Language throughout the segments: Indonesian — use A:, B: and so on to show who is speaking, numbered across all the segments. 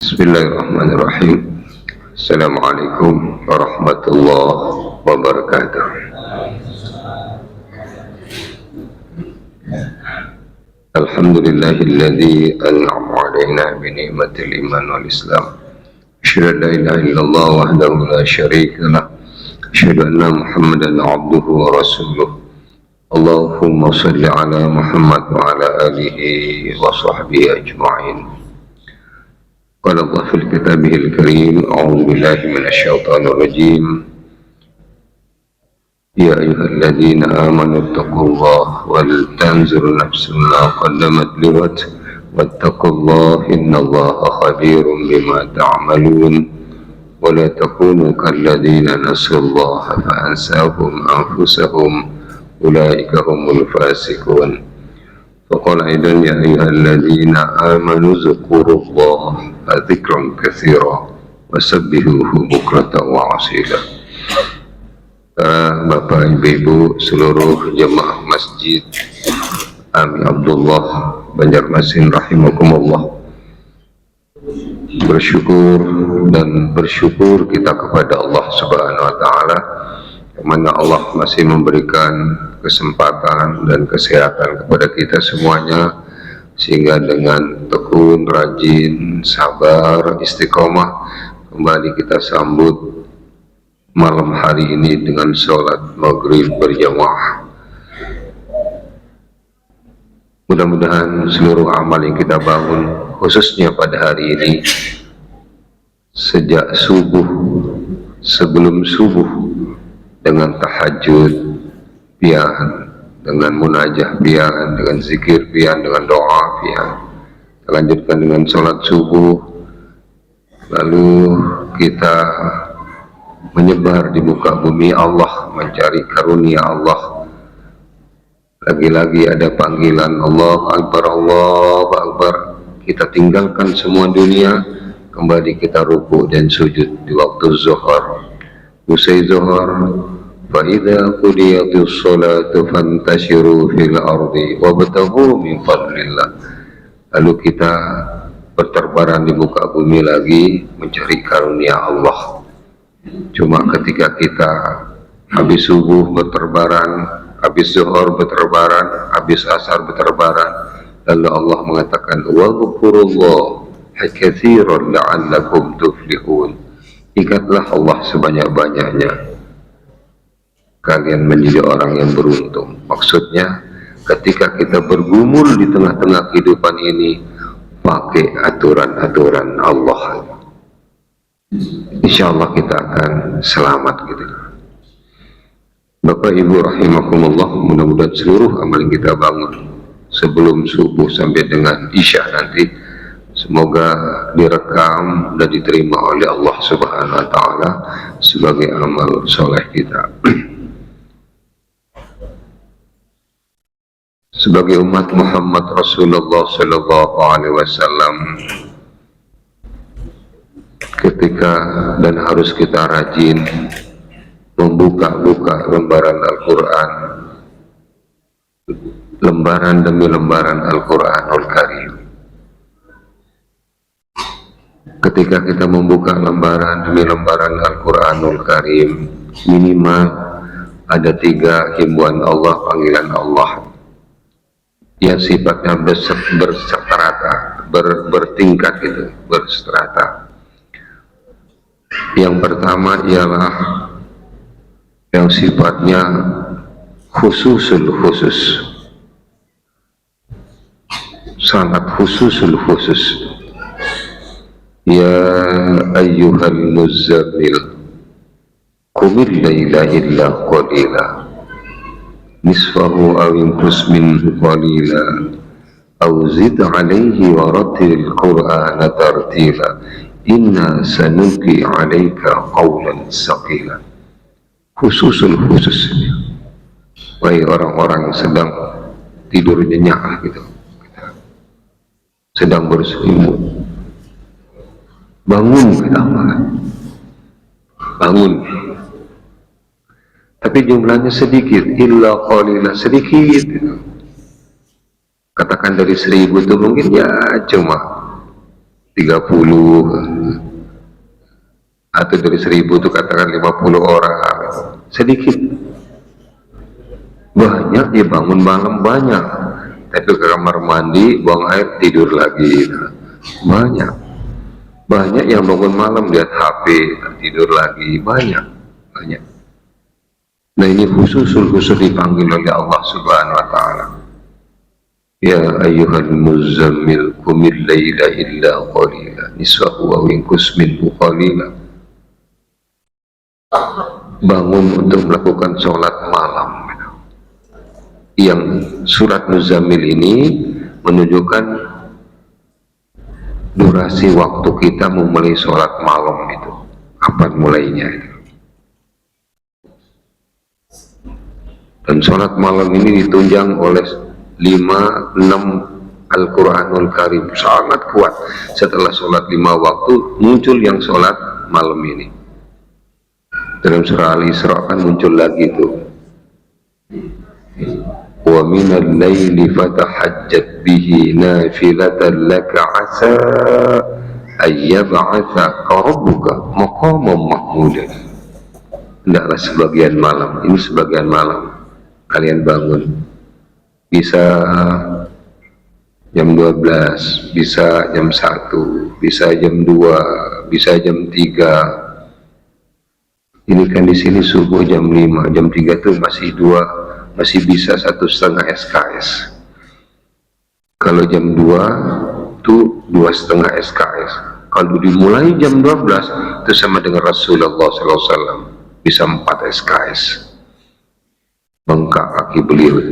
A: Bismillahirrahmanirrahim. Assalamualaikum warahmatullahi wabarakatuh. Alhamdulillahilladzi an'ama 'alaina bi ni'matil iman wal islam. Asyhadu an la ilaha illallah wahdahu la syarika lah. Asyhadu anna Muhammadan 'abduhu wa rasuluh. Allahumma shalli ala Muhammad wa ala alihi wa sahbihi ajma'in. قال الله في كتابه الكريم أعوذ بالله من الشيطان الرجيم يا أيها الذين آمنوا اتقوا الله ولتنظر نفس ما قدمت لغد واتقوا الله إن الله خبير بما تعملون ولا تكونوا كالذين نسوا الله فأنساهم أنفسهم أولئك هم الفاسقون فقال أيضا يا أيها الذين آمنوا اذكروا الله ذكرا كثيرا وسبحوه بكرة وأصيلا. Bapak Ibu seluruh jemaah Masjid Ami Abdullah Banjarmasin rahimakumullah, bersyukur kita kepada Allah Subhanahu wa taala yang mana Allah masih memberikan kesempatan dan kesehatan kepada kita semuanya, sehingga dengan tekun, rajin, sabar, istiqomah kembali kita sambut malam hari ini dengan sholat maghrib berjamaah. Mudah-mudahan seluruh amal yang kita bangun khususnya pada hari ini sejak subuh, sebelum subuh, dengan tahajud pian, dengan munajah pian, dengan zikir pian, dengan doa pian, lanjutkan dengan sholat subuh, lalu kita menyebar di muka bumi Allah mencari karunia Allah. Lagi-lagi ada panggilan Allah Akbar, kita tinggalkan semua dunia, kembali kita ruku dan sujud di waktu zuhur. Usai zuhur, فَإِذَا قُضِيَتِ الصَّلَاةُ فَانْتَشِرُوا فِي الْأَرْضِ وَابْتَغُوا مِنْ فَضْلِ اللَّهِ. Lalu kita berterbaran di muka bumi lagi mencari karunia Allah. Cuma ketika kita habis subuh berterbaran, habis zuhur berterbaran, habis asar berterbaran, lalu Allah mengatakan وَذْكُرُوا كَثِيرًا لَعَلَّكُمْ تُفْلِحُونَ. Ingatlah Allah sebanyak-banyaknya, kalian menjadi orang yang beruntung. Maksudnya ketika kita bergumul di tengah-tengah kehidupan ini, pakai aturan-aturan Allah, insya Allah kita akan selamat gitu. Bapak Ibu rahimakumullah, mudah-mudahan seluruh amal yang kita bangun sebelum subuh sampai dengan isya nanti semoga direkam dan diterima oleh Allah Subhanahu wa taala sebagai amal soleh kita. Sebagai umat Muhammad Rasulullah sallallahu alaihi wasallam, ketika dan harus kita rajin membuka-buka lembaran Al-Quran, lembaran demi lembaran Al-Quranul Karim. Ketika kita membuka lembaran demi lembaran Al-Quranul Karim, minimal ada 3 himbauan Allah, panggilan Allah yang sifatnya berseterata, bertingkat gitu, berseterata. Yang pertama ialah yang sifatnya khususul khusus, sangat khususul khusus. Ya ayyuhal muzammil qumil laila illa qalila nisfahu aw inqus minhu qalila aw zid alayhi wa rattilil qur'ana tartila inna sanulqi alayka qawlan saqila. Khususul khusus, wahai orang-orang yang sedang tidur nyenyak gitu, sedang berselimut, bangun kita bangun. Tapi jumlahnya sedikit, illa qalila, sedikit gitu. Katakan dari 1000 itu mungkin ya cuma 30 atau dari 1000 itu katakan 50 orang, sedikit. Banyak ya bangun malam banyak, tapi ke kamar mandi buang air tidur lagi. Banyak yang bangun malam lihat HP tidur lagi, banyak. Nah ini khusus dipanggil oleh Allah Subhanahu Wa Taala. Ya ayyuhal muzammil qumil laila illa qalila nisfahu aw inqus minhu qalila. Bangun untuk melakukan sholat malam. Yang surat Muzammil ini menunjukkan durasi waktu kita memulai sholat malam itu, kapan mulainya itu. Dan sholat malam ini ditunjang oleh 5-6 Al-Quranul Karim, sangat kuat. Setelah sholat 5 waktu muncul yang sholat malam ini. Dalam surah Al-Isra kan muncul lagi itu, wa minal laili fatahajjat bihi nafilatan laka asa ayyab'atsaka rabbuka maqaman mahmudan. Hendaklah sebagian malam, ini sebagian malam kalian bangun, bisa jam 12, bisa jam 1, bisa jam 2, bisa jam 3. Ini kan di sini subuh jam 5, jam 3 tuh masih 2, masih bisa 1,5 SKS. Kalau jam 2 tuh 2,5 SKS. Kalau dimulai jam 12 itu sama dengan Rasulullah SAW, bisa 4 SKS. Bengkak kaki beliau.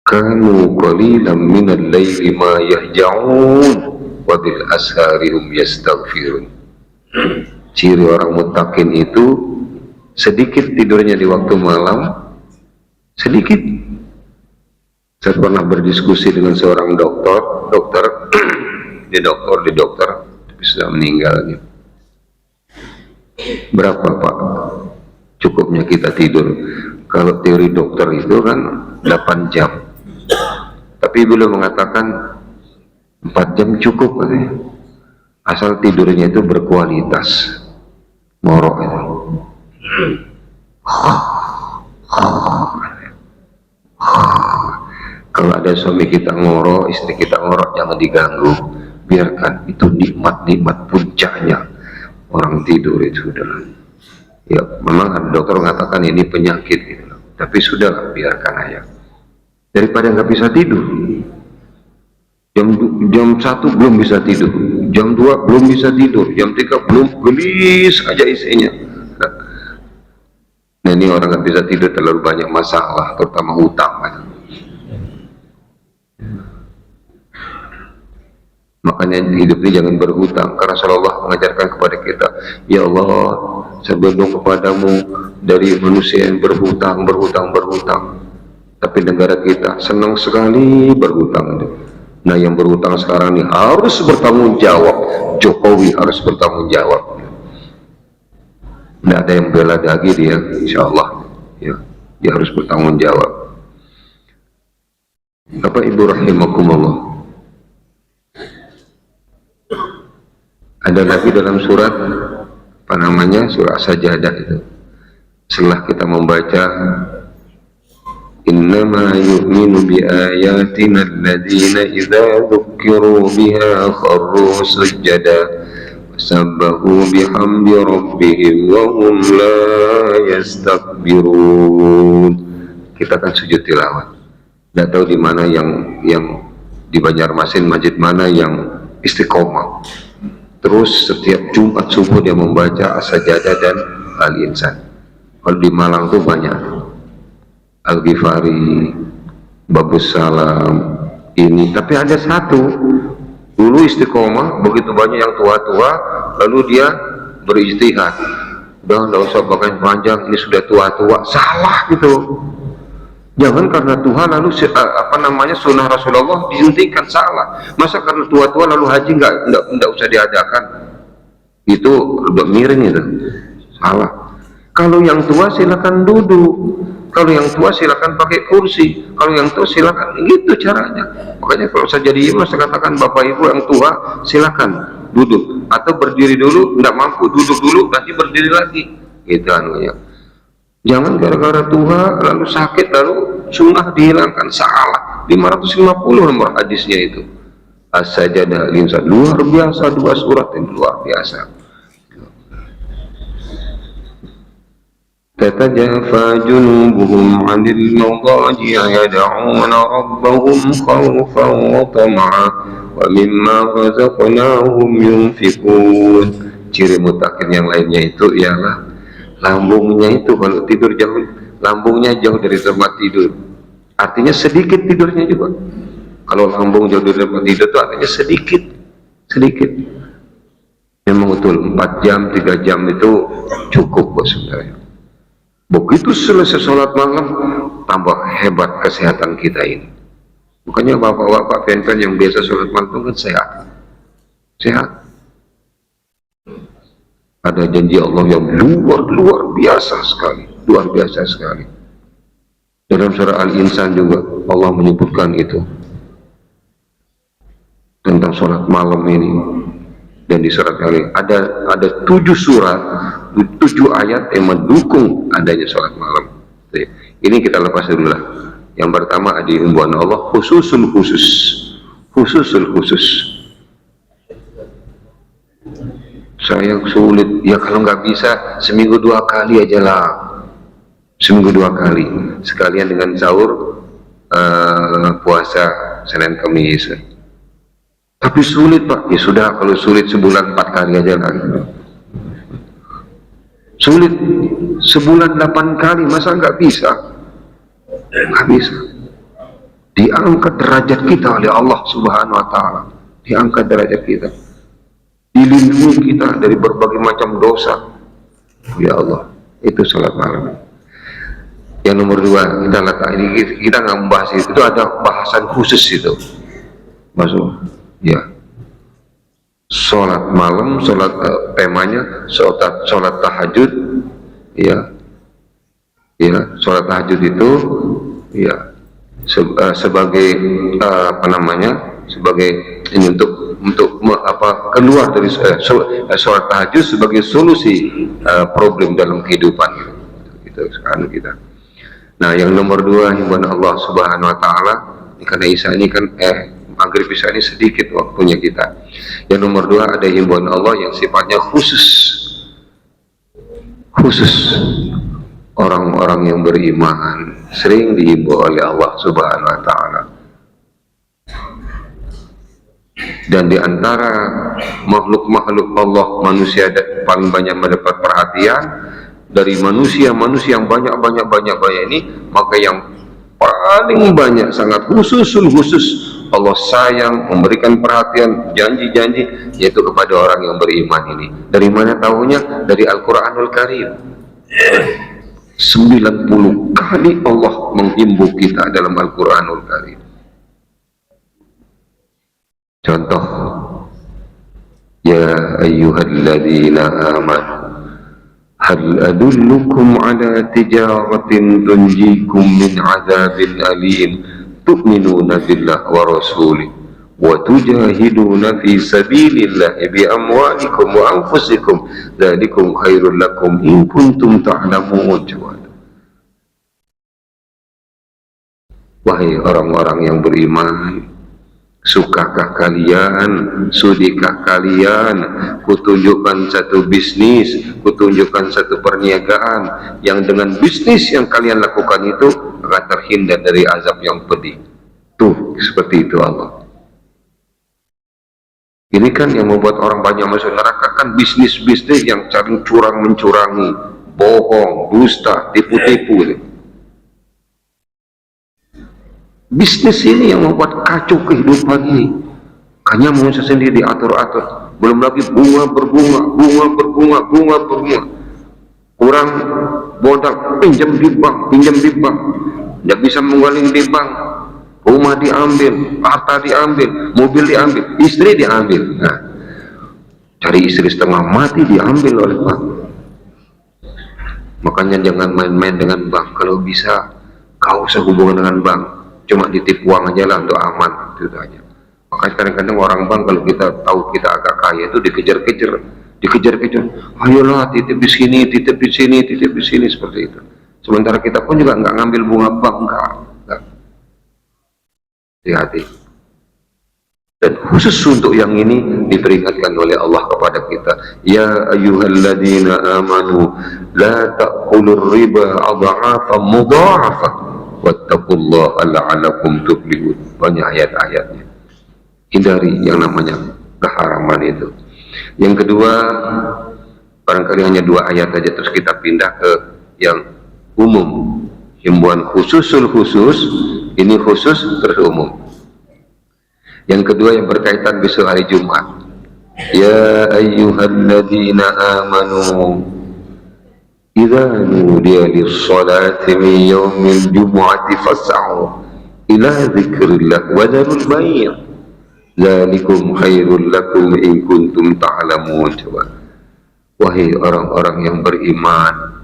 A: Kanu qalilan minal laili ma yahja'un wa bil ashari hum yastaghfirun. Ciri orang muttaqin itu sedikit tidurnya di waktu malam, sedikit. Saya pernah berdiskusi dengan seorang dokter di dokter tapi sudah meninggal gitu. Berapa Pak cukupnya kita tidur? Kalau teori dokter itu kan 8 jam, tapi beliau mengatakan 4 jam cukup katanya, asal tidurnya itu berkualitas. Ngorok itu kalau ada suami kita ngorok, istri kita ngorok, jangan diganggu, biarkan. Itu nikmat puncaknya orang tidur itu sudah. Ya memang ada dokter mengatakan ini penyakit gitu, tapi sudahlah, biarkan aja daripada nggak bisa tidur. Jam 1 belum bisa tidur, jam 2 belum bisa tidur, jam 3 belum, gelis aja isinya. Nah ini orang nggak bisa tidur terlalu banyak masalah, terutama hutang. Makanya hidup ini jangan berhutang, karena Rasulullah mengajarkan kepada kita, ya Allah, saya berdoa kepadamu dari manusia yang berhutang. Tapi negara kita senang sekali berhutang. Nah yang berhutang sekarang ini harus bertanggung jawab. Jokowi harus bertanggung jawab. Tidak ada yang bela lagi dia, insya Allah ya, dia harus bertanggung jawab. Bapak Ibu rahimakumullah, ada lagi dalam surat apa namanya, surah Sajadah itu, setelah kita membaca innama yu'minu bi ayatina alladhina idza dzukkiru biha kharru sujada sabbahu bihamdi rabbihim wa hum la yastakbirun. Kita kan sujud tilawat, tidak tahu di mana yang di Banjarmasin masjid mana yang istiqomah. Terus setiap Jumat subuh dia membaca As-Sajadah dan Al-Insan. Kalau di Malang tuh banyak, Al-Ghifari, Babus Salam ini. Tapi ada satu dulu istiqomah, begitu banyak yang tua-tua, lalu dia berijtihad, udah nggak usah bahkan panjang, ini sudah tua-tua. Salah gitu. Jangan karena Tuhan lalu apa namanya sunnah Rasulullah dihentikan, salah. Masa karena tua-tua lalu haji nggak usah diadakan? Itu udah miring itu, salah. Kalau yang tua silakan duduk, kalau yang tua silakan pakai kursi, kalau yang tua silakan, gitu caranya. Makanya kalau saya jadi imam, saya katakan bapak ibu yang tua silakan duduk atau berdiri dulu, tidak mampu duduk dulu, nanti berdiri lagi, gitu anunya. Jangan gara-gara tua lalu sakit lalu sunnah dihilangkan, salah. 550 nomor hadisnya itu. As-sajadah al-insan, luar biasa, 2 surat yang luar biasa. Tatajafa junubuhum 'anil madaji' yad'una rabbahum khawfan wa tam'a wa mimma razaqnahum yunfiqun. Ciri mutakin yang lainnya itu ialah lambungnya itu kalau tidur jauh, lambungnya jauh dari tempat tidur, artinya sedikit tidurnya juga. Kalau lambung jauh dari tempat tidur itu artinya sedikit. Memang betul 4 jam 3 jam itu cukup bos sebenarnya. Begitu selesai sholat malam tambah hebat kesehatan kita ini. Bukannya bapak-bapak pen yang biasa sholat malam kan sehat. Ada janji Allah yang luar biasa sekali, Dalam surah Al-Insan juga Allah menyebutkan itu tentang sholat malam ini. Dan di surat kali ada 7 surat, 7 ayat yang mendukung adanya sholat malam. Ini kita lepas dulu lah. Yang pertama ada himbauan Allah khususul khusus. Saya sulit, ya kalau nggak bisa seminggu 2 kali aja lah, sekalian dengan sahur, puasa Senin Kamis. Tapi sulit Pak, ya sudah, kalau sulit sebulan 4 kali aja lah. Sulit sebulan 8 kali, masa nggak bisa? Nggak bisa. Diangkat derajat kita oleh Allah Subhanahu Wa Taala, diangkat derajat kita, dilindungi kita dari berbagai macam dosa. Ya Allah, itu salat malam. Yang nomor 2 kita letak ini, kita nggak membahas itu ada bahasan khusus itu. Masuk, ya. Sholat malam, temanya sholat tahajud, ya. Sholat tahajud itu, ya, sebagai apa namanya, sebagai ini untuk keluar dari sholat tahajud sebagai solusi problem dalam kehidupan gitu sekarang kita. Nah, yang nomor 2 himbauan Allah Subhanahu Wa Taala, karena Isya ini kan maghrib Isya ini sedikit waktunya kita. Yang nomor 2 ada himbauan Allah yang sifatnya khusus orang-orang yang beriman sering dihimbau oleh Allah Subhanahu Wa Taala. Dan di antara makhluk-makhluk Allah, manusia paling banyak mendapat perhatian dari manusia yang banyak ini, maka yang paling banyak sangat khusus Allah sayang, memberikan perhatian, janji-janji, yaitu kepada orang yang beriman ini. Dari mana tahunya? Dari Al-Quranul Karim. 90 kali Allah menghimbau kita dalam Al-Quranul Karim. Contoh, ya ayyuhalladzina amanu hal adullukum ala tijaratin tunjikum min azabin alim tu'minuna billah wa rasulih wa tujahiduna fi sabilillahi bi amwalikum wa anfusikum dzalikum khairul lakum in kuntum ta'lamun. Wahai orang-orang yang beriman, sukakah kalian, sudikah kalian kutunjukkan satu bisnis, kutunjukkan satu perniagaan yang dengan bisnis yang kalian lakukan itu akan terhindar dari azab yang pedih. Tuh, seperti itu Allah. Ini kan yang membuat orang banyak masuk neraka kan bisnis-bisnis yang saling curang-mencurangi, bohong, dusta, tipu-tipu. Bisnis ini yang membuat kacau kehidupan ini. Hanya manusia sendiri diatur-atur. Belum lagi bunga berbunga. Kurang modal, pinjam di bank. Tidak bisa menggaling di bank. Rumah diambil, harta diambil, mobil diambil, istri diambil. Nah, cari istri setengah mati diambil oleh bank. Makanya jangan main-main dengan bank. Kalau bisa kau usah hubungan dengan bank, cuma ditip uang aja lah untuk aman, itu aja. Makanya kadang-kadang orang bank kalau kita tahu kita agak kaya itu dikejar-kejar, ayolah titip di sini, titip di sini, titip di sini, seperti itu. Sementara kita pun juga nggak ngambil bunga bank, enggak. Hati-hati. Dan khusus untuk yang ini diperingatkan oleh Allah kepada kita, ya ayyuhalladzina amanu la ta'kulur riba adha'afan mudha'afa wattaqullaha la'allakum tuflihun. Banyak ayat-ayatnya. Hindari yang namanya keharaman itu. Yang kedua, barangkali hanya 2 ayat saja, terus kita pindah ke yang umum. Himbauan khususul khusus, ini khusus terus umum. Yang kedua yang berkaitan besok hari Jumat. Ya ayyuhalladzina amanu idza nudiya lis-salati min yaumil jumu'ati fas'au ila dzikrillah wa dharul bai'. Dzalikum khairul lakum in kuntum ta'lamun. Coba. Wahai orang-orang yang beriman,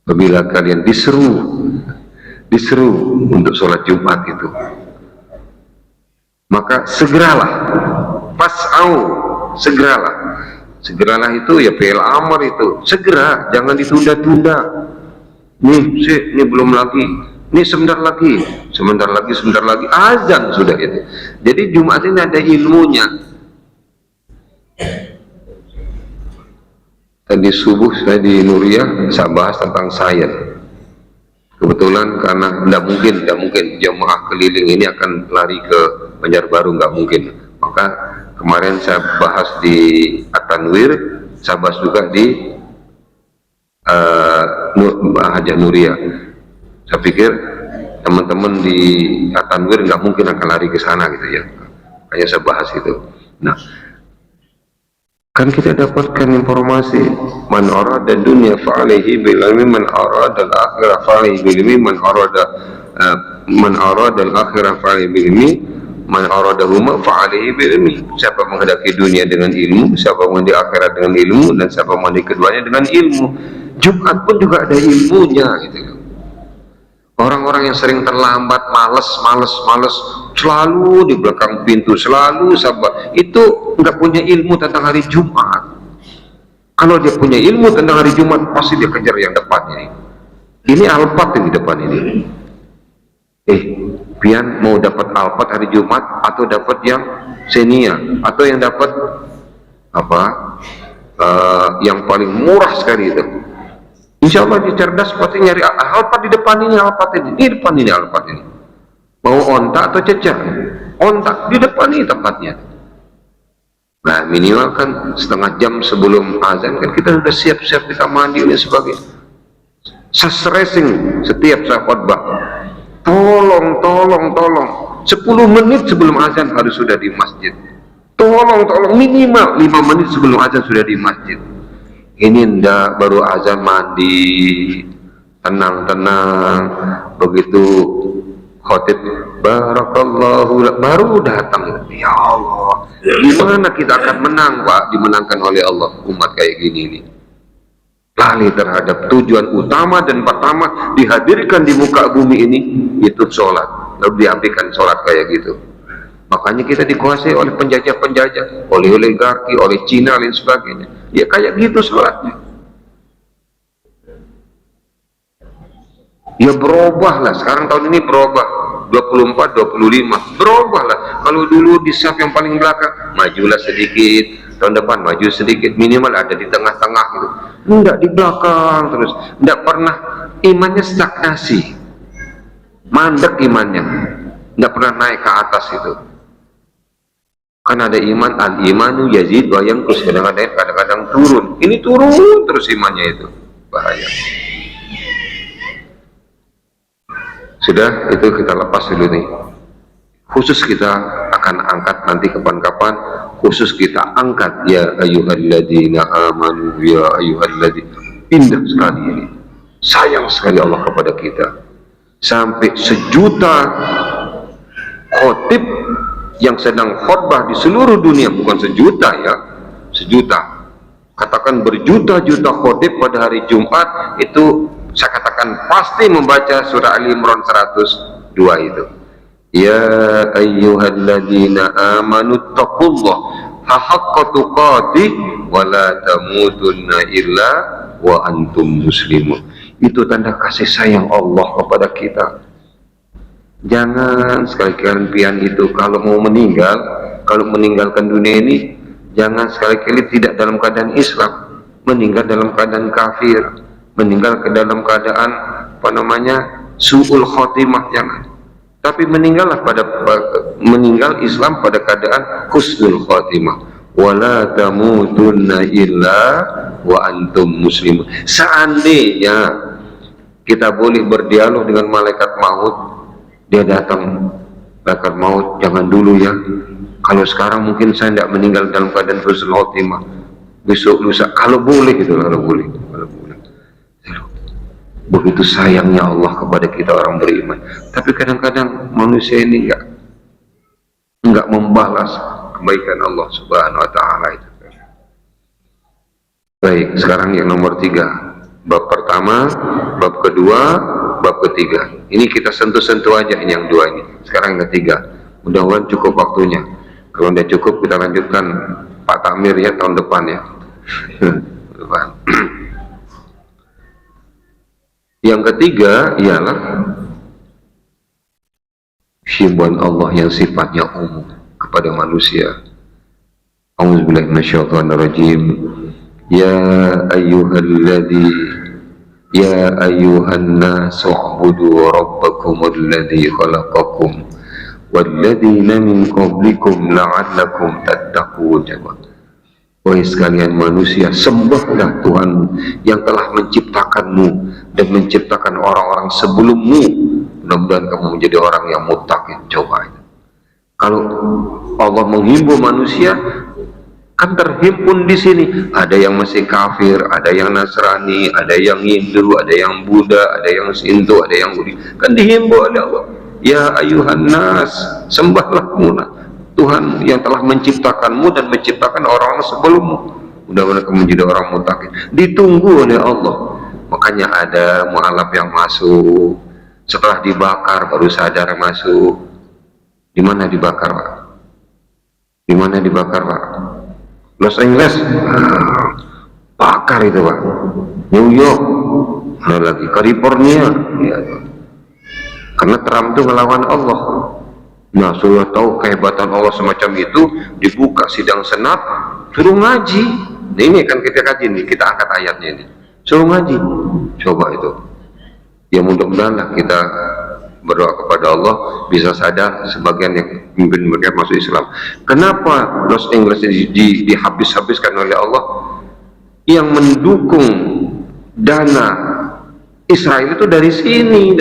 A: apabila kalian diseru untuk sholat Jumat itu, maka segeralah, fas'au, segeralah itu ya fi'il amr itu, segera, jangan ditunda-tunda. Ini belum lagi, ini sebentar lagi, azan sudah itu. Jadi Jumat ini ada ilmunya. Tadi subuh saya di Nuriyah, saya bahas tentang sains. Kebetulan karena tidak mungkin jemaah keliling ini akan lari ke Banjarbaru, nggak mungkin. Maka kemarin saya bahas di At-Tanwir, saya bahas juga di Hajah Nuriyah. Saya pikir teman-teman di At-Tanwir nggak mungkin akan lari ke sana gitu ya. Hanya saya bahas itu. Nah, kan kita dapatkan informasi, man arada dunya fa'alaihi bil ilmi, man arada al-akhirah fa'alaihi bil ilmi, man arada al-akhirah fa'alaihi bil ilmi, man aradahuma fa'alaihi bil ilmi. Siapa menghendaki dunia dengan ilmu, siapa menghendaki akhirat dengan ilmu, dan siapa menghendaki keduanya dengan ilmu. Jumat pun juga ada ilmunya gitu. Orang-orang yang sering terlambat, males, selalu di belakang pintu, selalu sabar, itu nggak punya ilmu tentang hari Jumat. Kalau dia punya ilmu tentang hari Jumat, pasti dia kejar yang depan ini. Ini Alphard yang di depan ini. Pian mau dapat Alphard hari Jumat, atau dapat yang Xenia, atau yang dapat apa? Yang paling murah sekali itu. Insya Allah dia cerdas, pasti nyari Alphard di depan ini, Alphard ini, di depan ini Alphard ini. Mau ontak atau cecer? Ontak di depan ini tempatnya. Nah, minimal kan setengah jam sebelum azan kan kita sudah siap-siap, kita mandi dan sebagainya. Stressing setiap saat khotbah. Tolong 10 menit sebelum azan harus sudah di masjid. Tolong minimal 5 menit sebelum azan sudah di masjid. Ini ndak, baru azan mandi, tenang-tenang, begitu khotib barakallahu baru datang. Ya Allah, gimana kita akan menang, Pak? Dimenangkan oleh Allah umat kayak gini nih. Lali terhadap tujuan utama dan pertama dihadirkan di muka bumi ini, itu sholat. Lalu diambilkan sholat kayak gitu. Makanya kita dikuasai oleh penjajah-penjajah, oleh oligarki, oleh Cina dan sebagainya. Ya kayak gitu sholatnya. Ya berubah lah, sekarang tahun ini berubah, 24, 25, berubah lah. Kalau dulu di saf yang paling belakang, majulah sedikit, tahun depan maju sedikit, minimal ada di tengah-tengah gitu. Enggak di belakang terus, enggak pernah, imannya stagnasi, mandek imannya, enggak pernah naik ke atas itu. Kan ada iman, al-imanu yazid wa yanqus, kadang-kadang turun. Ini turun terus imannya itu, bahaya. Sudah, itu kita lepas dulu nih. Khusus kita akan angkat nanti kapan-kapan, khusus kita angkat ya ayyuhalladzina amanu, ya ayyuhalladzina. Indah sekali ini, sayang sekali Allah kepada kita. Sampai 1 juta khotib yang sedang khutbah di seluruh dunia, bukan 1 juta ya, 1 juta. katakan berjuta-juta khotib pada hari Jumat, itu saya katakan pasti membaca surah Ali Imran 102 itu. Ya ayyuhalladzina amanu taqullah haqqa tuqatih wa la tamutunna illa wa antum muslimun. Itu tanda kasih sayang Allah kepada kita. Jangan sekali-kali pian itu kalau mau meninggal, kalau meninggalkan dunia ini, jangan sekali-kali tidak dalam keadaan Islam, meninggal dalam keadaan kafir, meninggal ke dalam keadaan apa namanya su'ul khotimah, jangan. Tapi meninggal Islam pada keadaan husnul khotimah. Wala tamutunna illa wa antum muslimun. Seandainya kita boleh berdialog dengan malaikat maut, dia datang, malaikat maut, jangan dulu ya. Kalau sekarang mungkin saya tidak meninggal dalam keadaan husnul khotimah, besok lusa, kalau boleh gitu, kalau boleh. Begitu sayangnya Allah kepada kita orang beriman. Tapi kadang-kadang manusia ini enggak membalas kebaikan Allah Subhanahu wa taala itu. Baik, sekarang yang nomor 3. Bab pertama, bab kedua, bab ketiga. Ini kita sentuh-sentuh aja ini yang 2 ini. Sekarang yang ketiga. Mudah-mudahan cukup waktunya. Kalau tidak cukup kita lanjutkan Pak Takmir ya tahun depan ya. Depan. Yang ketiga ialah himbauan Allah yang sifatnya umum kepada manusia. A'udzubillahi minasyaitonirrajim. Ya ayyuhan nasu ubudu rabbakumul ladzi khalaqakum walladzina min qablikum la'allakum tattaqun. Wahai sekalian manusia, sembahlah Tuhanmu yang telah menciptakanmu dan menciptakan orang-orang sebelummu. Mudah-mudahan kamu menjadi orang yang muttaqin. Coba itu. Kalau Allah menghimbau manusia, kan terhimpun di sini. Ada yang masih kafir, ada yang Nasrani, ada yang Hindu, ada yang Buddha, ada yang Sinto, ada yang Budi. Kan dihimbau oleh Allah. Ya ayuhan nas, sembahlah Tuhan yang telah menciptakanmu dan menciptakan orang-orang sebelummu. Mudah-mudahan kamu menjadi orang muttaqin. Ditunggu oleh Allah. Makanya ada mu'alaf yang masuk setelah dibakar baru sadar masuk. Di mana dibakar, Pak? Di mana dibakar, Pak? Los Angeles. Bakar itu, Pak. New York. Mana lagi? California. Ya. Karena Trump itu melawan Allah. Nah, sudah tahu kehebatan Allah semacam itu, dibuka sidang senat, suruh ngaji. Nah, ini kan kita kaji nih, kita angkat ayatnya ini. Suruh ngaji. Coba itu. Ya mudah-mudahan kita berdoa kepada Allah bisa sadar sebagian yang mungkin mereka masuk Islam. Kenapa Los Angeles dihabis-habiskan oleh Allah? Yang mendukung dana Israel itu dari sini,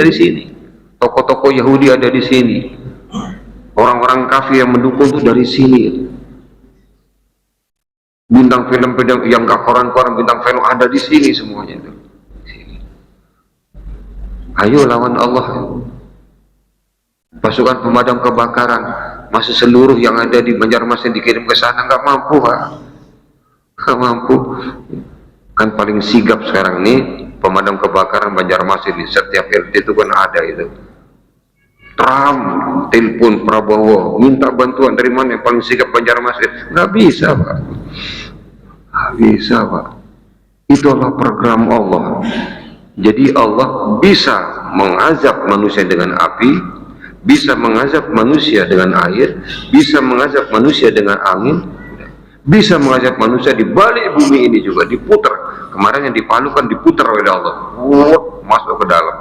A: Tokoh-tokoh Yahudi ada di sini. Orang-orang kafir yang mendukung itu dari sini. Bintang film yang gak koran-koran, bintang film ada di sini semuanya itu. Sini. Ayo lawan Allah. Pasukan pemadam kebakaran, masih seluruh yang ada di Banjarmasin dikirim ke sana, nggak mampu, Pak. Nggak mampu. Kan paling sigap sekarang nih pemadam kebakaran Banjarmasin di setiap RT itu kan ada itu. Trump telepon Prabowo minta bantuan dari mana yang paling sigap Banjarmasin, nggak bisa, Pak. Nggak bisa, Pak. Itulah program Allah. Jadi Allah bisa mengazab manusia dengan api, bisa mengazab manusia dengan air, bisa mengazab manusia dengan angin, bisa mengazab manusia di balik bumi ini juga, diputar. Kemarin yang di Palu kan diputar oleh Allah, masuk ke dalam.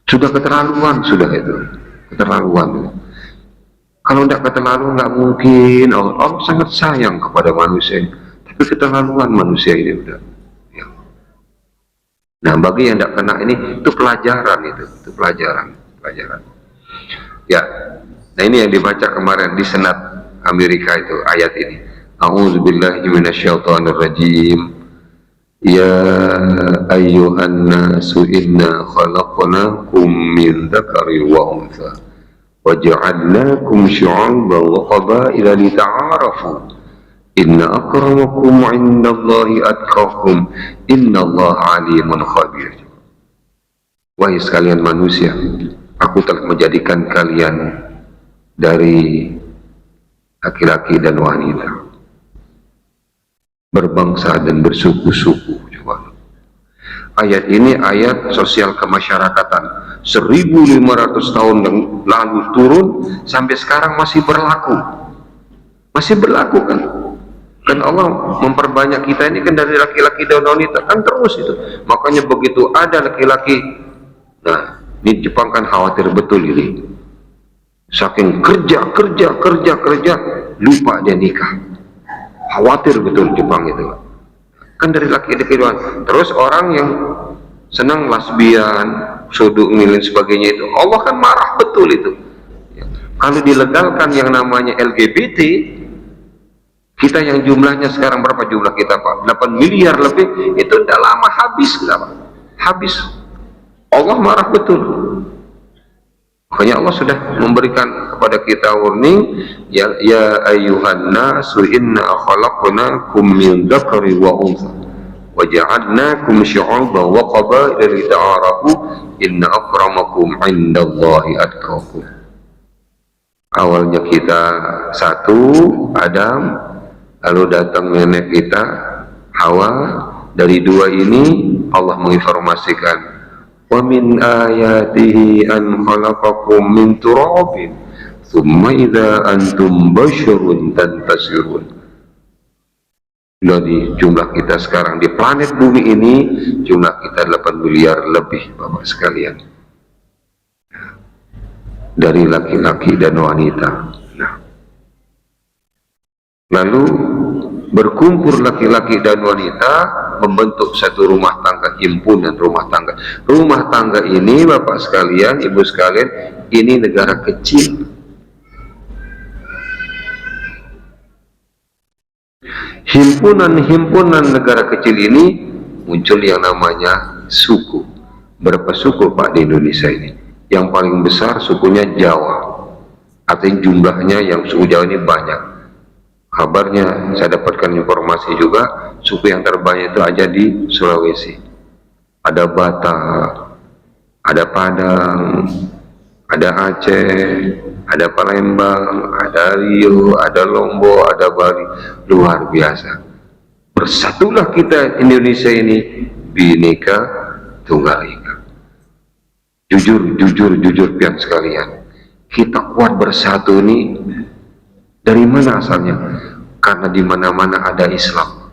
A: Sudah keterlaluan, sudah itu keterlaluan. Kalau tidak keterlaluan nggak mungkin. Allah sangat sayang kepada manusia, tapi keterlaluan manusia ini udah. Ya. Nah, bagi yang tidak kena ini, itu pelajaran, itu pelajaran. Ya, nah ini yang dibaca kemarin di Senat Amerika itu ayat ini. A'udzubillahi minasyaitonirrajim. Ya ayyuhan nasu inna khalaqnakum min dzakarin wa untha wa ja'alnakum syu'uban wa qabaila lita'arafu. Inna akramakum indallahi atqakum, innallaha alimun khabir. Wahai sekalian manusia, aku telah menjadikan kalian dari laki-laki dan wanita, berbangsa dan bersuku-suku. Coba. Ayat ini ayat sosial kemasyarakatan. 1500 tahun yang lalu turun, sampai sekarang masih berlaku. Masih berlaku kan? Kan Allah memperbanyak kita ini kan dari laki-laki dan wanita, kan terus itu. Makanya begitu ada laki-laki, nah di Jepang kan khawatir betul ini. Saking kerja, lupa dia nikah. Khawatir betul Jepang itu. Kan dari laki-laki doang. Terus orang yang senang lesbian, suduk milin sebagainya itu, Allah kan marah betul itu. Kalau dilegalkan yang namanya LGBT, kita yang jumlahnya sekarang berapa jumlah kita Pak? 8 miliar lebih, itu udah lama habis. Kenapa? Habis. Allah marah betul. Makanya Allah sudah memberikan kepada kita warning, ya ayyuhan nasu inna khalaqnakum min dzakari wa untha wa ja'alnakum syu'uban wa qabaila lita'arafu inna akramakum 'indallahi atqakum. Awalnya kita satu, Adam, lalu datang nenek kita Hawa. Dari dua ini Allah menginformasikan, wa min ayatihi an khalaqakum min turabin thumma idza antum basyarun tantasirun. Jadi jumlah kita sekarang di planet bumi ini, jumlah kita 8 miliar lebih Bapak sekalian, dari laki-laki dan wanita. Nah, lalu berkumpul laki-laki dan wanita membentuk satu rumah tangga, himpunan rumah tangga. Rumah tangga ini Bapak sekalian, Ibu sekalian, ini negara kecil. Himpunan negara kecil ini muncul yang namanya suku. Berapa suku Pak di Indonesia ini? Yang paling besar sukunya Jawa. Artinya jumlahnya yang suku Jawa ini banyak. Kabarnya saya dapatkan informasi juga, suku yang terbanyak itu aja di Sulawesi. Ada Batak, ada Padang, ada Aceh, ada Palembang, ada Riau, ada Lombok, ada Bali. Luar biasa. Bersatulah kita Indonesia ini, Bhinneka Tunggal Ika. Jujur pian sekalian, kita kuat bersatu ini dari mana asalnya? Karena di mana-mana ada Islam.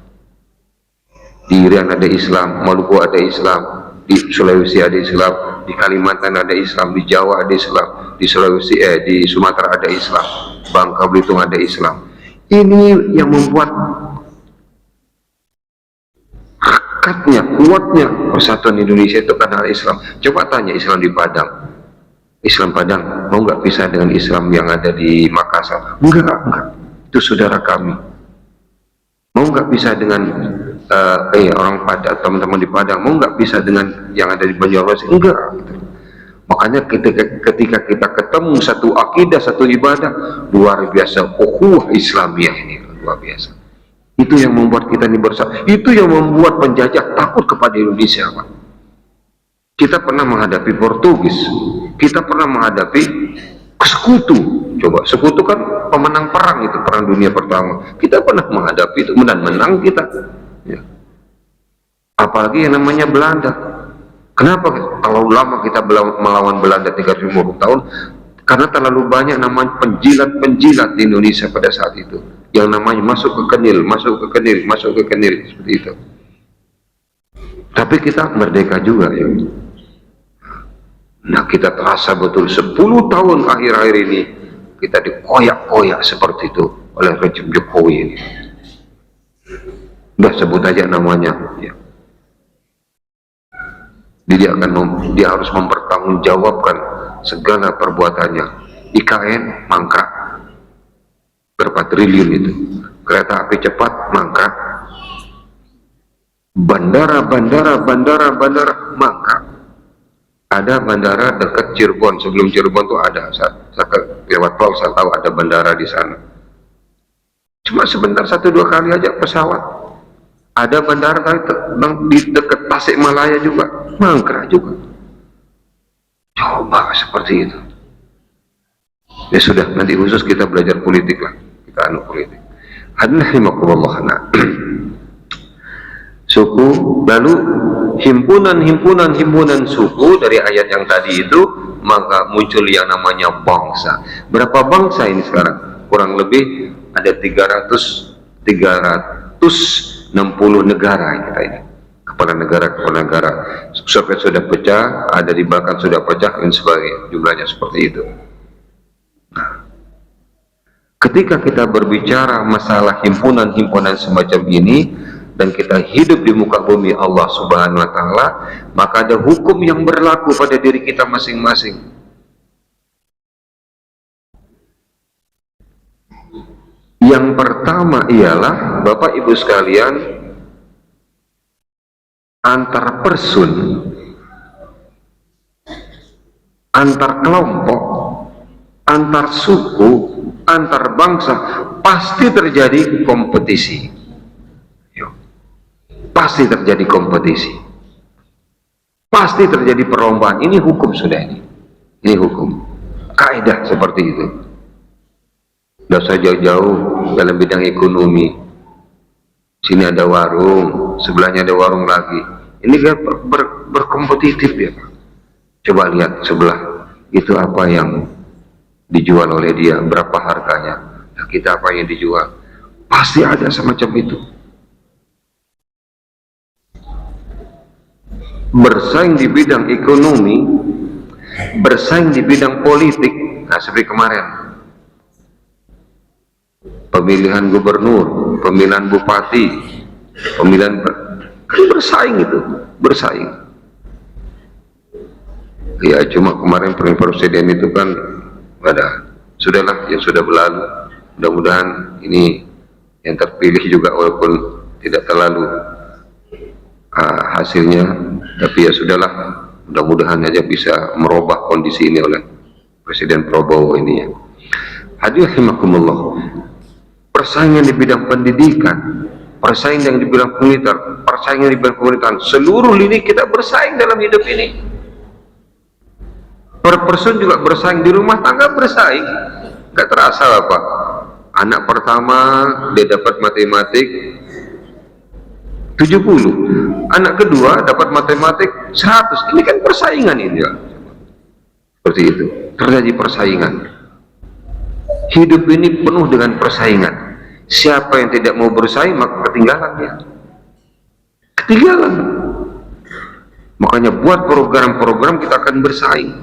A: Di Irian ada Islam, Maluku ada Islam, di Sulawesi ada Islam, di Kalimantan ada Islam, di Jawa ada Islam, di Sulawesi di Sumatera ada Islam, Bangka Belitung ada Islam. Ini yang membuat rekatnya, kuatnya persatuan Indonesia itu karena Islam. Coba tanya Islam di Padang. Islam Padang mau nggak pisah dengan Islam yang ada di Makassar? Enggak. Itu saudara kami. Mau nggak pisah dengan orang Padang, teman-teman di Padang, mau nggak pisah dengan yang ada di Banjarmasin? Enggak. Makanya ketika kita ketemu satu akidah, satu ibadah, luar biasa. Ukhuwah Islamiyah ini luar biasa. Itu yang membuat kita ini bersatu. Itu yang membuat penjajah takut kepada Indonesia, Pak. Kita pernah menghadapi Portugis, kita pernah menghadapi sekutu. Coba, sekutu kan pemenang perang itu, perang dunia pertama. Kita pernah menghadapi itu dan menang kita. Ya. Apalagi yang namanya Belanda. Kenapa terlalu lama kita melawan Belanda 350 tahun? Karena terlalu banyak namanya penjilat-penjilat di Indonesia pada saat itu. Yang namanya masuk ke Kenil, seperti itu. Tapi kita merdeka juga ya. Nah, kita terasa betul 10 tahun akhir-akhir ini kita dikoyak-koyak seperti itu oleh rejim Jokowi ini. Udah sebut aja namanya ya. Dia harus mempertanggungjawabkan segala perbuatannya. IKN mangkrak berapa triliun itu, kereta api cepat mangkrak, bandara mangkrak. Ada bandara dekat Cirebon, sebelum Cirebon tuh ada, saya lewat tol saya tahu ada bandara di sana. Cuma sebentar, 1-2 kali aja pesawat. Ada bandara di dekat Tasikmalaya juga, mangkrak juga. Coba seperti itu. Ya sudah, nanti khusus kita belajar politik lah, kita anu politik. Hadirin suku, lalu himpunan suku dari ayat yang tadi itu, maka muncul yang namanya bangsa. Berapa bangsa ini sekarang? Kurang lebih ada 360 negara kita ini. Kepala negara sampai sudah pecah, ada di Balkan sudah pecah dan sebagainya, jumlahnya seperti itu. Nah, ketika kita berbicara masalah himpunan-himpunan semacam ini dan kita hidup di muka bumi Allah Subhanahu wa Ta'ala, maka ada hukum yang berlaku pada diri kita masing-masing. Yang pertama ialah, Bapak Ibu sekalian, antar person, antar kelompok, antar suku, antar bangsa pasti terjadi kompetisi. Pasti terjadi kompetisi, pasti terjadi perlombaan. Ini hukum sudah, ini hukum, kaidah seperti itu. Tidak usah jauh-jauh dalam bidang ekonomi. Sini ada warung, sebelahnya ada warung lagi. Ini kan berkompetitif ya Pak. Coba lihat sebelah itu apa yang dijual oleh dia, berapa harganya. Nah, kita apa yang dijual, pasti ada semacam itu. Bersaing di bidang ekonomi, bersaing di bidang politik. Nah, seperti kemarin pemilihan gubernur, pemilihan bupati, pemilihan bersaing itu, bersaing. Ya cuma kemarin pemilihan presiden itu kan ada, sudahlah yang sudah berlalu. Mudah-mudahan ini yang terpilih juga walaupun tidak terlalu hasilnya, tapi ya sudahlah, mudah-mudahan aja bisa merubah kondisi ini oleh Presiden Prabowo ini ya. Hadirin persaingan di bidang pendidikan, persaingan di bidang militer, persaingan di bidang pemerintahan, seluruh lini kita bersaing dalam hidup ini. Per person juga bersaing, di rumah tangga bersaing, gak terasa apa. Anak pertama dia dapat matematik 70, anak kedua dapat matematik 100. Ini kan persaingan ini ya. Seperti itu, terjadi persaingan. Hidup ini penuh dengan persaingan. Siapa yang tidak mau bersaing maka ketinggalan dia. Ketinggalan. Makanya buat program-program kita akan bersaing.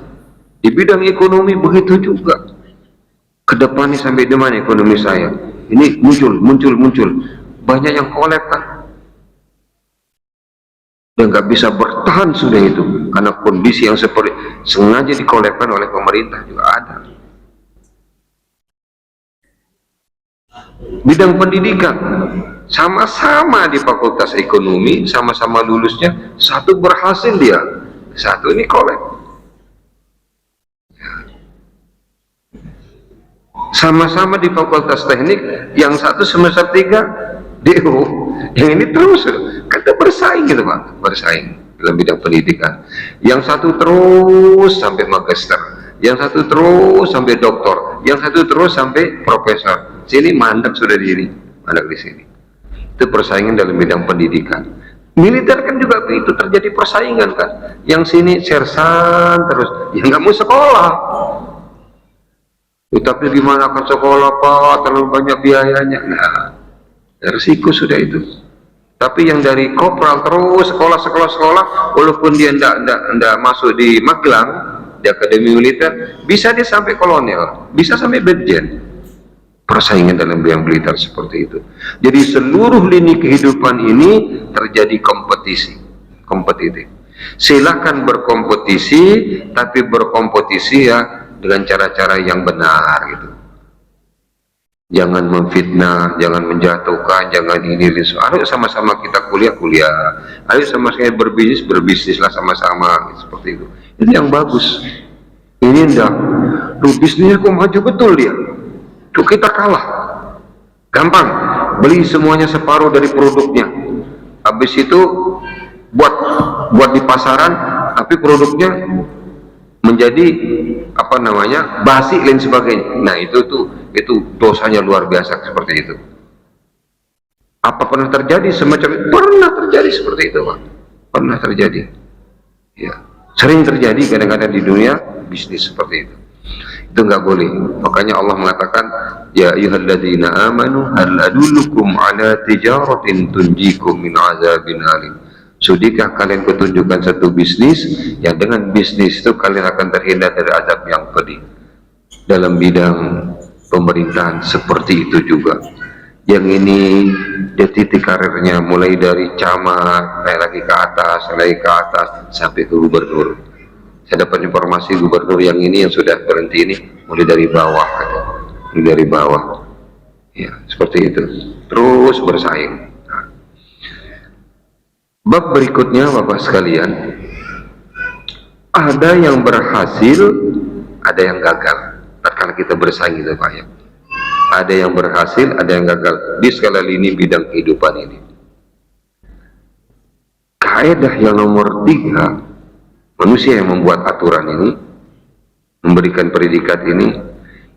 A: Di bidang ekonomi begitu juga. Kedepannya sampai di mana ekonomi saya? Ini muncul. Banyak yang kolab kan. Dan nggak bisa bertahan sudah itu karena kondisi yang seperti sengaja dikolekkan oleh pemerintah juga ada. Bidang pendidikan sama-sama di fakultas ekonomi, sama-sama lulusnya, satu berhasil dia, satu ini kolek. Sama-sama di fakultas teknik, yang satu semester 3 DO, yang ini terus kita bersaing gitu Pak, bersaing dalam bidang pendidikan. Yang satu terus sampai magister, yang satu terus sampai doktor, yang satu terus sampai profesor. Sini mandek sudah diri, mandek di sini. Itu persaingan dalam bidang pendidikan. Militer kan juga begitu, terjadi persaingan kan. Yang sini sersan terus, ya nggak mau sekolah. Tapi gimana akan sekolah Pak, terlalu banyak biayanya. Nah, risiko sudah itu. Tapi yang dari kopral terus sekolah, walaupun dia tidak masuk di Magelang, di akademi militer, bisa dia sampai kolonel, bisa sampai brigjen. Persaingan dalam bidang militer seperti itu. Jadi seluruh lini kehidupan ini terjadi kompetitif. Silakan berkompetisi, tapi berkompetisi ya dengan cara-cara yang benar gitu. Jangan memfitnah, jangan menjatuhkan, jangan ini. Ayo sama-sama kita kuliah, ayo sama-sama berbisnislah sama-sama seperti itu. Itu yang bagus. Ini enggak, bisnisnya kok maju betul dia, tuh kita kalah, gampang, beli semuanya separuh dari produknya, habis itu buat di pasaran, tapi produknya menjadi apa namanya, basi lain sebagainya. Nah itu dosanya luar biasa seperti itu. Apa pernah terjadi semacam itu? Pernah terjadi seperti itu, Pak. Pernah terjadi. Ya, sering terjadi kadang-kadang di dunia bisnis seperti itu. Itu nggak boleh. Makanya Allah mengatakan, ya ayyuhalladzina amanu hal adullukum ala tijaratin tunjikum min azabin alim. Sudikah kalian kutunjukkan satu bisnis yang dengan bisnis itu kalian akan terhindar dari azab yang pedih. Dalam bidang pemerintahan seperti itu juga. Yang ini dia titik karirnya mulai dari camat, naik lagi ke atas sampai ke gubernur. Saya dapat informasi gubernur yang ini yang sudah berhenti ini mulai dari bawah, mulai dari bawah. Ya, seperti itu. Terus bersaing. Bab berikutnya, Bapak sekalian, ada yang berhasil, ada yang gagal. Tatkala kita bersaing itu, Pak, ya. Ada yang berhasil, ada yang gagal di skala lini bidang kehidupan ini. Kaidah yang nomor 3, manusia yang membuat aturan ini, memberikan predikat ini,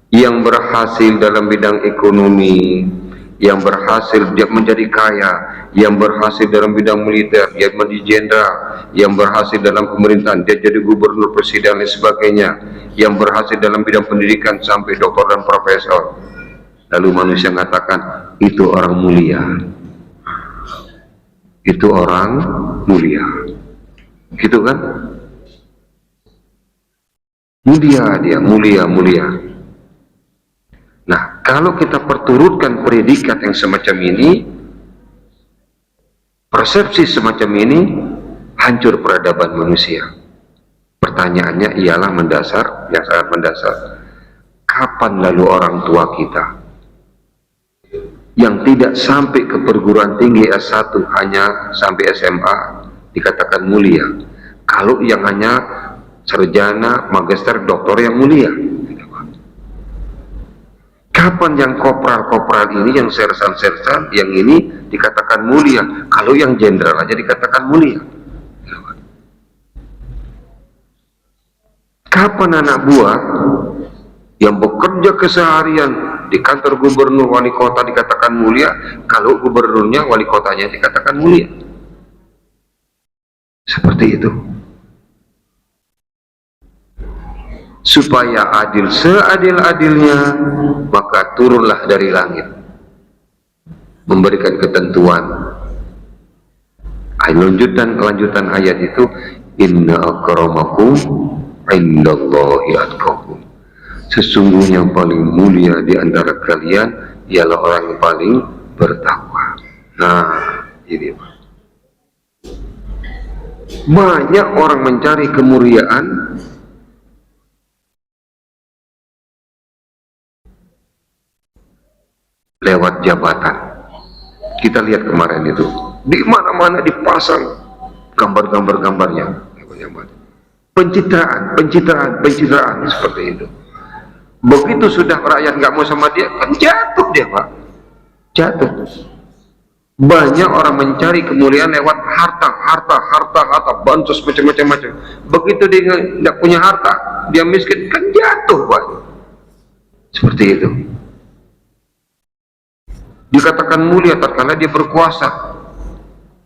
A: yang berhasil dalam bidang ekonomi, yang berhasil dia menjadi kaya, yang berhasil dalam bidang militer, dia menjadi jenderal, yang berhasil dalam pemerintahan, dia jadi gubernur, presiden, dan sebagainya, yang berhasil dalam bidang pendidikan sampai doktor dan profesor. Lalu manusia mengatakan, itu orang mulia. Itu orang mulia. Gitu kan? Mulia dia, mulia. Nah, kalau kita perturutkan predikat yang semacam ini, persepsi semacam ini, hancur peradaban manusia. Pertanyaannya ialah mendasar, yang sangat mendasar. Kapan lalu orang tua kita yang tidak sampai ke perguruan tinggi S1, hanya sampai SMA dikatakan mulia? Kalau yang hanya sarjana, magister, doktor yang mulia? Kapan yang kopral-kopral ini, yang sersan-sersan, yang ini dikatakan mulia? Kalau yang jenderal aja dikatakan mulia. Kapan anak buah yang bekerja keseharian di kantor gubernur, wali kota dikatakan mulia, kalau gubernurnya, wali kotanya dikatakan mulia? Seperti itu. Supaya adil seadil-adilnya, maka turunlah dari langit memberikan ketentuan. Lanjutan ayat itu, inna akramakum indallahi atqakum. Sesungguhnya yang paling mulia di antara kalian ialah orang yang paling bertakwa. Nah, ini Pak. Banyak orang mencari kemuliaan lewat jabatan. Kita lihat kemarin itu, di mana-mana dipasang gambarnya. Pencitraan seperti itu. Begitu sudah rakyat nggak mau sama dia, kan jatuh dia, Pak. Jatuh. Banyak orang mencari kemuliaan lewat harta, bansos macam-macam. Begitu dia nggak punya harta, dia miskin, kan jatuh, Pak. Seperti itu. Dikatakan mulia tatkala dia berkuasa.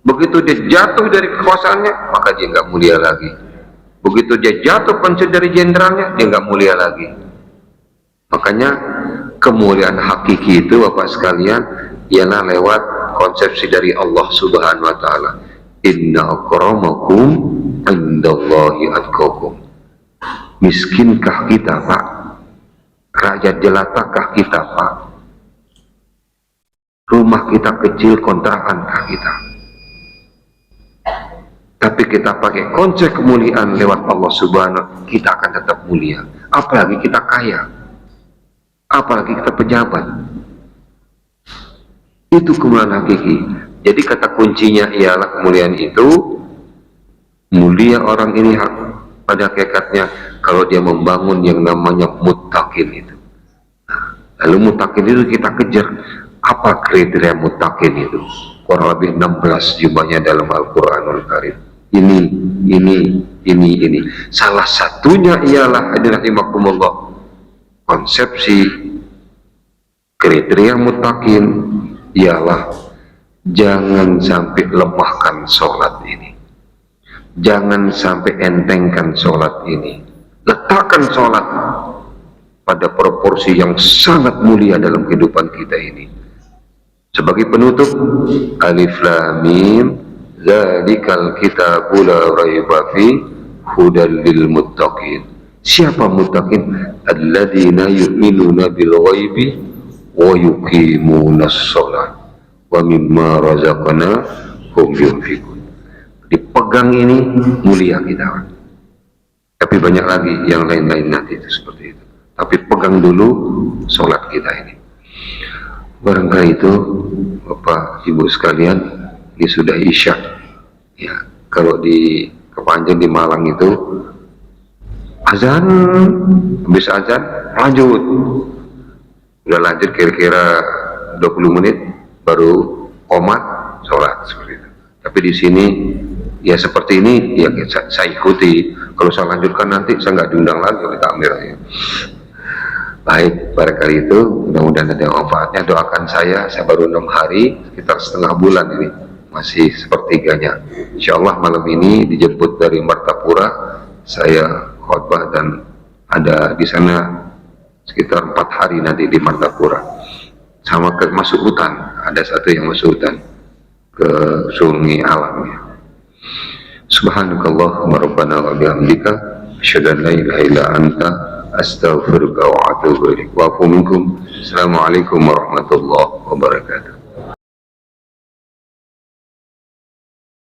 A: Begitu dia jatuh dari kekuasaannya, maka dia nggak mulia lagi. Begitu dia jatuh pensiun dari jenderalnya, dia nggak mulia lagi. Makanya kemuliaan hakiki itu, Bapak sekalian, ialah lewat konsepsi dari Allah Subhanahu wa Ta'ala. Inna akramakum indallahi atqakum. Miskinkah kita, Pak? Rakyat jelatakah kita, Pak? Rumah kita kecil, kontrakankah kita? Tapi kita pakai konsep kemuliaan lewat Allah Subhanahu, kita akan tetap mulia. Apalagi kita kaya, apalagi kita pejabat. Itu kemuliaan hakiki. Jadi kata kuncinya ialah kemuliaan itu, mulia orang ini pada hakikatnya kalau dia membangun yang namanya muttaqin itu. Lalu muttaqin itu kita kejar. Apa kriteria muttaqin itu? Kurang lebih 16 jumlahnya dalam Al-Quranul Karim. Ini. Salah satunya ialah adalah imakumullah, konsepsi kriteria muttaqin ialah jangan sampai lemahkan sholat ini, jangan sampai entengkan sholat ini, letakkan sholat pada proporsi yang sangat mulia dalam kehidupan kita ini. Sebagai penutup, Alif Lam Mim, Dzalikal kitabu la raiba fi hudal lil muttaqin. Siapa muttaqin? Alladzina yu'minuna bil ghaibi wa yuqimunas shalah wa mimma razaqnahum yunfiqun. Dipegang ini mulia kita. Tapi banyak lagi yang lain-lain nanti itu seperti itu. Tapi pegang dulu sholat kita ini. Barangkali itu Bapak Ibu sekalian, ini sudah isya. Ya, kalau di Kepanjen di Malang itu azan, habis azan lanjut. Udah lanjut kira-kira 20 menit baru qomat sholat seperti itu. Tapi di sini ya seperti ini ya saya ikuti. Kalau saya lanjutkan nanti saya nggak diundang lagi oleh takmir ya. Baik, barangkali itu mudah-mudahan ada manfaatnya. Doakan saya baru 6 hari, sekitar setengah bulan ini, masih sepertiganya. Insya Allah malam ini dijemput dari Martapura, saya khotbah dan ada di sana sekitar 4 hari nanti di Martapura. Sama ke masuk hutan, ada satu yang masuk hutan ke sungai alamnya. Subhanakallahumma rabbana wa bihamdika asyhadu an la ilaha illa anta astaghfiruka wa atubu ilaik. Wa minkum. Assalamualaikum warahmatullahi wabarakatuh.